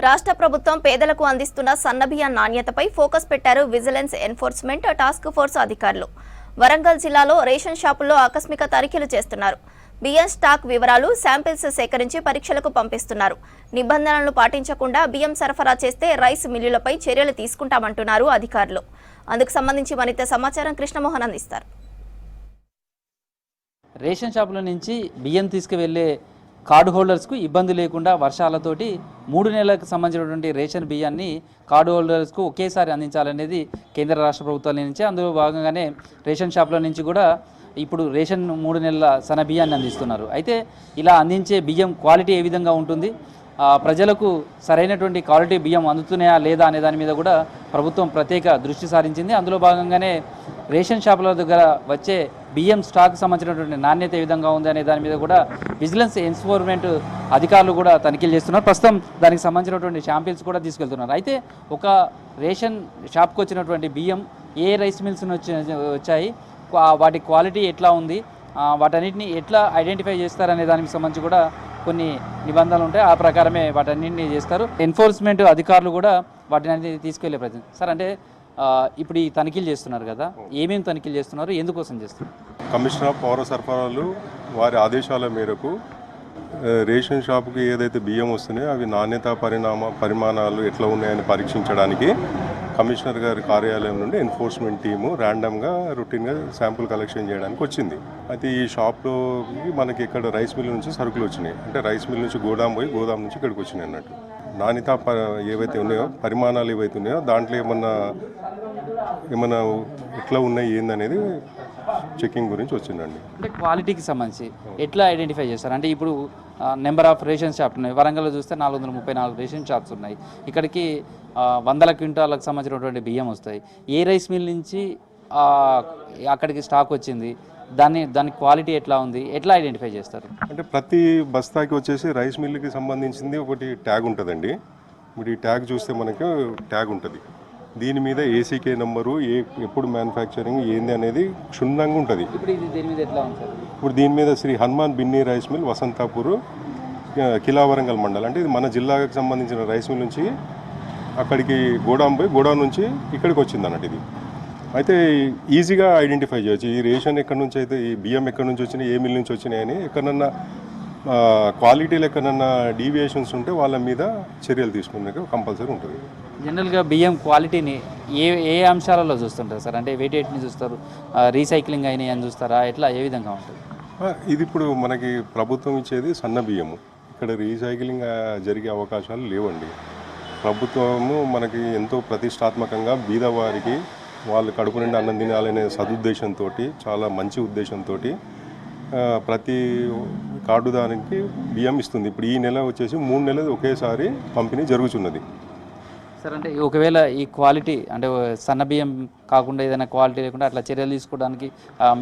రాష్ట్ర ప్రభుత్వం పేదలకు అందిస్తున్న సన్నబియ్యం నాణ్యతపై ఫోకస్ పెట్టారు విజిలెన్స్ ఎన్ఫోర్స్మెంట్ టాస్క్ ఫోర్స్ అధికారులు. వరంగల్ జిల్లాలో రేషన్ షాపుల్లో ఆకస్మిక తనిఖీలు చేస్తున్నారు. బియ్యం స్టాక్ వివరాలు, శాంపిల్స్ సేకరించి పరీక్షలకు పంపిస్తున్నారు. నిబంధనలను పాటించకుండా బియ్యం సరఫరా చేస్తే రైస్ మిల్లులపై చర్యలు తీసుకుంటామంటున్నారు అధికారులు. అందుకు సంబంధించి మరింత సమాచారం కృష్ణమోహన్ అందిస్తారు. రేషన్ షాపుల నుంచి బియ్యం తీసుకువెళ్లే కార్డు హోల్డర్స్కు ఇబ్బంది లేకుండా వర్షాలతోటి 3 నెలలకు సంబంధించినటువంటి రేషన్ బియ్యాన్ని కార్డు హోల్డర్స్కు ఒకేసారి అందించాలనేది కేంద్ర రాష్ట్ర ప్రభుత్వాల నుంచి. అందులో భాగంగానే రేషన్ షాపుల నుంచి కూడా ఇప్పుడు రేషన్ 3 నెలల సన్న బియ్యాన్ని అందిస్తున్నారు. అయితే ఇలా అందించే బియ్యం క్వాలిటీ ఏ విధంగా ఉంటుంది, ప్రజలకు సరైనటువంటి క్వాలిటీ బియ్యం అందుతున్నాయా లేదా అనే దాని మీద కూడా ప్రభుత్వం ప్రత్యేక దృష్టి సారించింది. అందులో భాగంగానే రేషన్ షాపుల దగ్గర వచ్చే బియ్యం స్టాక్ సంబంధించినటువంటి నాణ్యత ఏ విధంగా ఉంది అనే దాని మీద కూడా విజిలెన్స్ ఎన్ఫోర్స్మెంట్ అధికారులు కూడా తనిఖీలు చేస్తున్నారు. ప్రస్తుతం దానికి సంబంధించినటువంటి శాంపిల్స్ కూడా తీసుకెళ్తున్నారు. అయితే ఒక రేషన్ షాప్కి వచ్చినటువంటి బియ్యం ఏ రైస్ మిల్స్ వచ్చాయి, వాటి క్వాలిటీ ఎట్లా ఉంది, వాటన్నిటిని ఎట్లా ఐడెంటిఫై చేస్తారనే దానికి సంబంధించి కూడా కొన్ని నిబంధనలు ఉంటాయి. ఆ ప్రకారమే వాటన్నింటినీ చేస్తారు. ఎన్ఫోర్స్మెంట్ అధికారులు కూడా వాటిని తీసుకెళ్లే ప్రయత్నం. సార్, అంటే ఇప్పుడు ఈ తనిఖీలు చేస్తున్నారు కదా, ఏమేమి తనిఖీలు చేస్తున్నారు, ఎందుకోసం చేస్తున్నారు? కమిషనర్ ఆఫ్ పౌర సరఫరాలు వారి ఆదేశాల మేరకు రేషన్ షాపుకి ఏదైతే బియ్యం వస్తున్నాయో అవి నాణ్యత పరిమాణాలు ఎట్లా ఉన్నాయని పరీక్షించడానికి కమిషనర్ గారి కార్యాలయం నుండి ఎన్ఫోర్స్మెంట్ టీము ర్యాండమ్గా రొటీన్గా శాంపుల్ కలెక్షన్ చేయడానికి వచ్చింది. అయితే ఈ షాప్లోకి మనకి ఇక్కడ రైస్ మిల్ నుంచి సరుకులు వచ్చినాయి. అంటే రైస్ మిల్ నుంచి గోదాం పోయి గోదాం నుంచి ఇక్కడికి వచ్చినాయి అన్నట్టు. నాణ్యత ఏవైతే ఉన్నాయో, పరిమాణాలు ఏవైతే ఉన్నాయో దాంట్లో ఏమన్నా ఎట్లా ఉన్నాయి ఏందనేది చెకింగ్ గురించి వచ్చిందండి. అంటే క్వాలిటీకి సంబంధించి ఎట్లా ఐడెంటిఫై చేస్తారు? అంటే ఇప్పుడు నెంబర్ ఆఫ్ రేషన్ షాప్స్ ఉన్నాయి. వరంగల్లో చూస్తే 434 రేషన్ షాప్స్ ఉన్నాయి. ఇక్కడికి 100 క్వింటాలకు సంబంధించినటువంటి బియ్యం వస్తాయి. ఏ రైస్ మిల్ నుంచి అక్కడికి స్టాక్ వచ్చింది, దాని క్వాలిటీ ఎట్లా ఉంది, ఎట్లా ఐడెంటిఫై చేస్తారు? అంటే ప్రతి బస్తాకి వచ్చేసి రైస్ మిల్లుకి సంబంధించింది ఒకటి ట్యాగ్ ఉంటుందండి. ఇప్పుడు ఈ ట్యాగ్ చూస్తే మనకు ట్యాగ్ ఉంటుంది. దీని మీద ఏసీకే నెంబరు, ఎప్పుడు మ్యానుఫ్యాక్చరింగ్ ఏంది అనేది క్షుణ్ణంగా ఉంటుంది. ఇప్పుడు దీని మీద శ్రీ హనుమాన్ బిన్ని రైస్ మిల్, వసంతాపూర్, కిలావరంగల్ మండల్. అంటే ఇది మన జిల్లాకు సంబంధించిన రైస్ మిల్ నుంచి అక్కడికి గోడాం పోయి గోడాం నుంచి ఇక్కడికి వచ్చింది అన్నట్టు. ఇది అయితే ఈజీగా ఐడెంటిఫై చేయొచ్చు. ఈ రేషన్ ఎక్కడి నుంచి అయితే, ఈ బియ్యం ఎక్కడి నుంచి వచ్చినాయి, ఏ మిల్ నుంచి వచ్చినాయని ఎక్కడన్నా క్వాలిటీలు ఎక్కడన్నా డీవియేషన్స్ ఉంటే వాళ్ళ మీద చర్యలు తీసుకునే కంపల్సరీ ఉంటుంది. జనరల్గా బియ్యం క్వాలిటీని ఏ అంశాలలో చూస్తుంటారు సార్? అంటే వెయిటేట్ని చూస్తారు, రీసైక్లింగ్ అయినాయి అని చూస్తారా, ఎట్లా ఏ విధంగా ఉంటుంది? ఇది ఇప్పుడు మనకి ప్రభుత్వం ఇచ్చేది సన్న బియ్యము. ఇక్కడ రీసైక్లింగ్ జరిగే అవకాశాలు లేవండి. ప్రభుత్వము మనకి ఎంతో ప్రతిష్టాత్మకంగా బీదవారికి వాళ్ళు కడుపు నిండా అన్నం తినాలనే సదుద్దేశంతో, చాలా మంచి ఉద్దేశంతో ప్రతి కార్డుదానికి బియ్యం ఇస్తుంది. ఇప్పుడు ఈ నెల వచ్చేసి 3 నెలలు ఒకేసారి పంపిణీ జరుగుతున్నది. సార్, అంటే ఒకవేళ ఈ క్వాలిటీ అంటే సన్న బియ్యం కాకుండా ఏదైనా క్వాలిటీ లేకుండా అట్లా చర్యలు తీసుకోవడానికి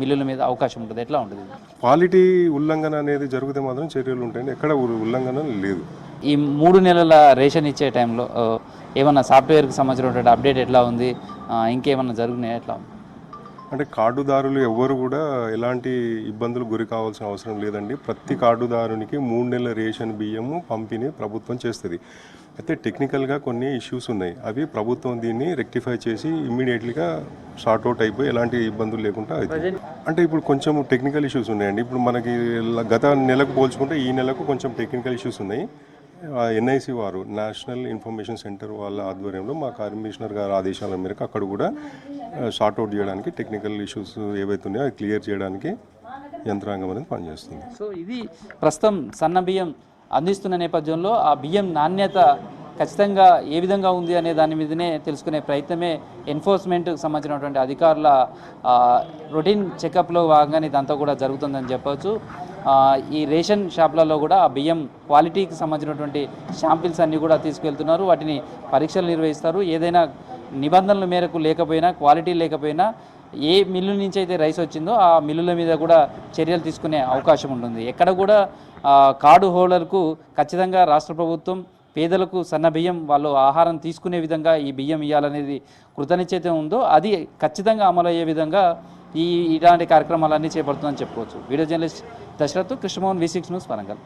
మిల్లుల మీద అవకాశం ఉంటుంది, ఎట్లా ఉంటుంది? క్వాలిటీ ఉల్లంఘన అనేది జరిగితే మాత్రం చర్యలు ఉంటాయండి. ఎక్కడ ఉల్లంఘన లేదు. ఈ 3 నెలల రేషన్ ఇచ్చే టైంలో ఏమన్నా సాఫ్ట్వేర్కి సంబంధించినటువంటి అప్డేట్ ఎట్లా ఉంది, ఇంకేమన్నా జరుగుతున్నాయి, ఎట్లా ఉంది? అంటే కార్డుదారులు ఎవ్వరు కూడా ఎలాంటి ఇబ్బందులు గురి కావాల్సిన అవసరం లేదండి. ప్రతి కార్డుదారునికి 3 నెలల రేషన్ బియ్యము పంపిణీ ప్రభుత్వం చేస్తుంది. అయితే టెక్నికల్గా కొన్ని ఇష్యూస్ ఉన్నాయి. అవి ప్రభుత్వం దీన్ని రెక్టిఫై చేసి ఇమ్మీడియట్లీగా సార్ట్అవుట్ అయిపోయి ఎలాంటి ఇబ్బందులు లేకుండా అవుతుంది. అంటే ఇప్పుడు కొంచెం టెక్నికల్ ఇష్యూస్ ఉన్నాయండి. ఇప్పుడు మనకి గత నెలకు పోల్చుకుంటే ఈ నెలకు కొంచెం టెక్నికల్ ఇష్యూస్ ఉన్నాయి. ఎన్ఐసి వారు, నేషనల్ ఇన్ఫర్మేషన్ సెంటర్ వాళ్ళ ఆధ్వర్యంలో మా కమిషనర్ గారి ఆదేశాల మేరకు అక్కడ కూడా సార్ట్అవుట్ చేయడానికి, టెక్నికల్ ఇష్యూస్ ఏవైతే ఉన్నాయో అది క్లియర్ చేయడానికి యంత్రాంగం అనేది పనిచేస్తుంది. సో ఇది ప్రస్తుతం సన్న బియ్యం అందిస్తున్న నేపథ్యంలో ఆ బియ్యం నాణ్యత ఖచ్చితంగా ఏ విధంగా ఉంది అనే దాని మీదనే తెలుసుకునే ప్రయత్నమే ఎన్ఫోర్స్మెంట్కి సంబంధించినటువంటి అధికారుల రొటీన్ చెకప్లో భాగంగానే ఇదంతా కూడా జరుగుతుందని చెప్పవచ్చు. ఈ రేషన్ షాపులలో కూడా ఆ బియ్యం క్వాలిటీకి సంబంధించినటువంటి శాంపిల్స్ అన్నీ కూడా తీసుకెళ్తున్నారు. వాటిని పరీక్షలు నిర్వహిస్తారు. ఏదైనా నిబంధనల మేరకు లేకపోయినా, క్వాలిటీ లేకపోయినా, ఏ మిల్లు నుంచి అయితే రైస్ వచ్చిందో ఆ మిల్లుల మీద కూడా చర్యలు తీసుకునే అవకాశం ఉంటుంది. ఎక్కడ కూడా కార్డు హోల్డర్కు ఖచ్చితంగా రాష్ట్ర ప్రభుత్వం పేదలకు సన్న బియ్యం వాళ్ళు ఆహారం తీసుకునే విధంగా ఈ బియ్యం ఇవ్వాలనేది కృతనిశ్చయితే ఉందో అది ఖచ్చితంగా అమలు అయ్యే విధంగా ఇలాంటి కార్యక్రమాలన్నీ చేపడుతుందని చెప్పుకోవచ్చు. Video journalist Dashrath, Krishnamohan, V6 news, Warangal.